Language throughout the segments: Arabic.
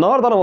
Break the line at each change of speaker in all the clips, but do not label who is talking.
النهارده انا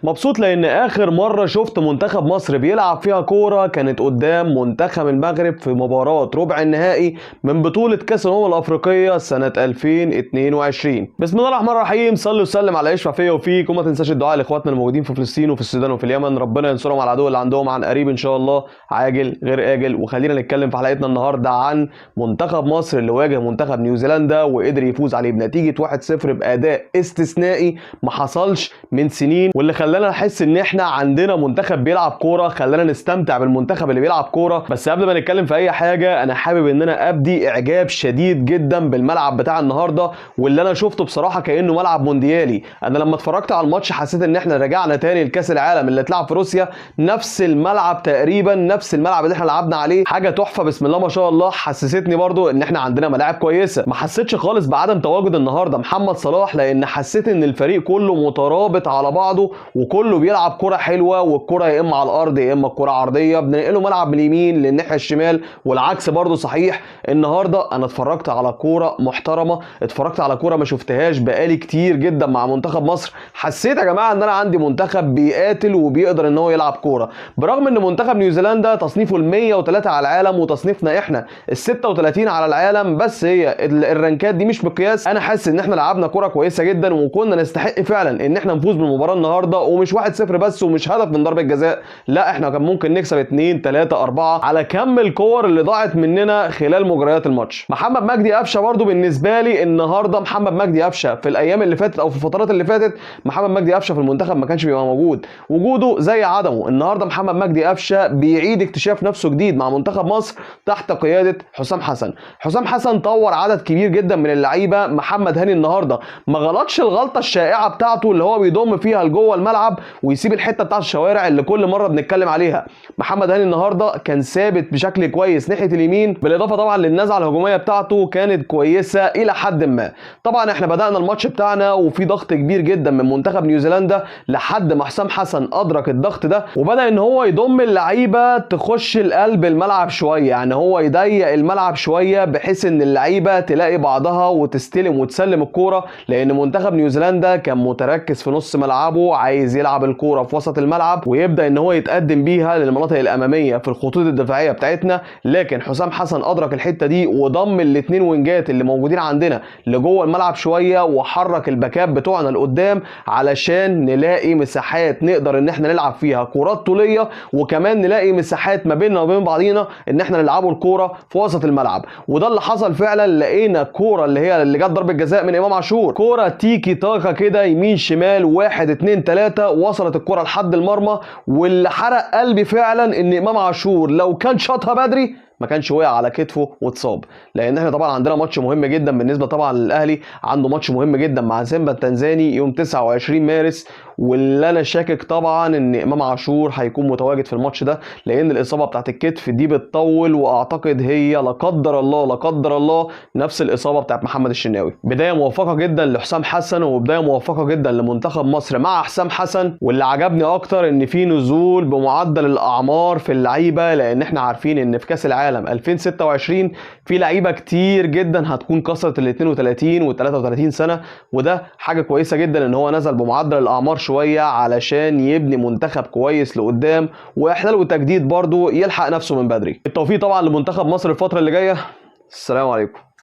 مبسوط لان اخر مره شفت منتخب مصر بيلعب فيها كوره كانت قدام منتخب المغرب في مباراه ربع النهائي من بطوله كاس الامم الافريقيه سنه 2022. بسم الله الرحمن الرحيم. صلوا وسلم على اشرف فيا وفيك، وما تنساش الدعاء لاخواتنا الموجودين في فلسطين وفي السودان وفي اليمن، ربنا ينصرهم على العدو اللي عندهم عن قريب ان شاء الله، عاجل غير اجل. وخلينا نتكلم في حلقتنا النهارده عن منتخب مصر اللي واجه منتخب نيوزيلندا وقدر يفوز عليه بنتيجه 1-0 باداء استثنائي ما حصلش من سنين، واللي خلانا نحس ان احنا عندنا منتخب بيلعب كوره، خلانا نستمتع بالمنتخب اللي بيلعب كوره. بس قبل ما نتكلم في اي حاجه انا حابب ان انا ابدي اعجاب شديد جدا بالملعب بتاع النهارده، واللي انا شفته بصراحه كانه ملعب مونديالي. انا لما اتفرجت على الماتش حسيت ان احنا رجعنا تاني لكاس العالم اللي اتلعب في روسيا، نفس الملعب تقريبا، نفس الملعب اللي احنا لعبنا عليه، حاجه تحفه بسم الله ما شاء الله. حسستني برضو ان احنا عندنا ملاعب كويسه. ما حسيتش خالص بعدم تواجد النهارده محمد صلاح، لان حسيت ان الفريق كله مترابط على بعضه وكله بيلعب كرة حلوه، والكرة يا اما على الارض يا اما الكرة عرضيه، بننقله ملعب من اليمين للناحيه الشمال والعكس برضو صحيح. النهارده انا اتفرجت على كوره محترمه، اتفرجت على كوره ما شفتهاش بقالي كتير جدا مع منتخب مصر. حسيت يا جماعه ان انا عندي منتخب بيقاتل وبيقدر ان هو يلعب كوره، برغم ان منتخب نيوزيلندا تصنيفه ال 103 على العالم وتصنيفنا احنا ال 36 على العالم، بس هي الرانكات دي مش مقياس. انا حاسس ان احنا لعبنا كوره كويسه جدا وكنا نستحق فعلا ان احنا نفوز بالمباراه النهارده، ومش 1-0 بس ومش هدف من ضربه جزاء، لا احنا كان ممكن نكسب 2 3 4 على كم الكور اللي ضاعت مننا خلال مجريات الماتش. محمد مجدي قفشه برضو بالنسبه لي النهارده، محمد مجدي قفشه في الايام اللي فاتت او في الفترات اللي فاتت محمد مجدي قفشه في المنتخب ما كانش بيبقى موجود، وجوده زي عدمه. النهارده محمد مجدي قفشه بيعيد اكتشاف نفسه جديد مع منتخب مصر تحت قياده حسام حسن. حسام حسن طور عدد كبير جدا من اللعيبه. محمد هاني النهارده ما غلطش الغلطه الشائعه بتاعته اللي هو بيضم فيها لجوه الملعب ويسيب الحته بتاعت الشوارع اللي كل مره بنتكلم عليها. محمد هاني النهارده كان ثابت بشكل كويس ناحيه اليمين، بالاضافه طبعا للنزعه الهجوميه بتاعته كانت كويسه الى حد ما. طبعا احنا بدانا الماتش بتاعنا وفي ضغط كبير جدا من منتخب نيوزيلندا لحد ما حسام حسن ادرك الضغط ده وبدا ان هو يضم اللعيبه تخش القلب الملعب شويه، يعني هو يضيق الملعب شويه بحيث ان اللعيبه تلاقي بعضها وتستلم وتسلم الكوره، لان منتخب نيوزيلندا كان متركز في نص ملعبه عايز يلعب الكوره في وسط الملعب ويبدا ان هو يتقدم بيها للمناطق الاماميه في الخطوط الدفاعيه بتاعتنا. لكن حسام حسن ادرك الحته دي وضم الاثنين وينجات اللي موجودين عندنا لجوه الملعب شويه وحرك الباكات بتوعنا لقدام علشان نلاقي مساحات نقدر ان احنا نلعب فيها كرات طوليه، وكمان نلاقي مساحات ما بيننا وبين بعضينا ان احنا نلعبوا الكوره في وسط الملعب. وده اللي حصل فعلا. لقينا الكوره اللي جت ضربه جزاء من امام عاشور، كوره تيكي تاكا كده يمين شمال 1 2 3 وصلت الكوره لحد المرمى، واللي حرق قلبي فعلا ان امام عاشور لو كان شاطها بدري ما كانش وقع على كتفه واتصاب. لان احنا طبعا عندنا ماتش مهم جدا بالنسبه طبعا للاهلي، عنده ماتش مهم جدا مع سيمبا التنزاني يوم 29 مارس، واللي انا شاكك طبعا ان امام عاشور هيكون متواجد في الماتش ده، لان الاصابه بتاعت الكتف دي بتطول واعتقد هي لا قدر الله نفس الاصابه بتاعت محمد الشناوي. بدايه موفقه جدا لحسام حسن وبدايه موفقه جدا لمنتخب مصر مع حسام حسن، واللي عجبني اكتر ان في نزول بمعدل الاعمار في اللعيبه، لان احنا عارفين ان في كاس العالم 2026 في لعيبه كتير جدا هتكون كسرت ال 32 وال 33 سنه، وده حاجه كويسه جدا ان هو نزل بمعدل الاعمار شويه علشان يبني منتخب كويس لقدام واحلال وتجديد برضو يلحق نفسه من بدري. التوفيق طبعا لمنتخب مصر الفتره اللي جايه. السلام عليكم.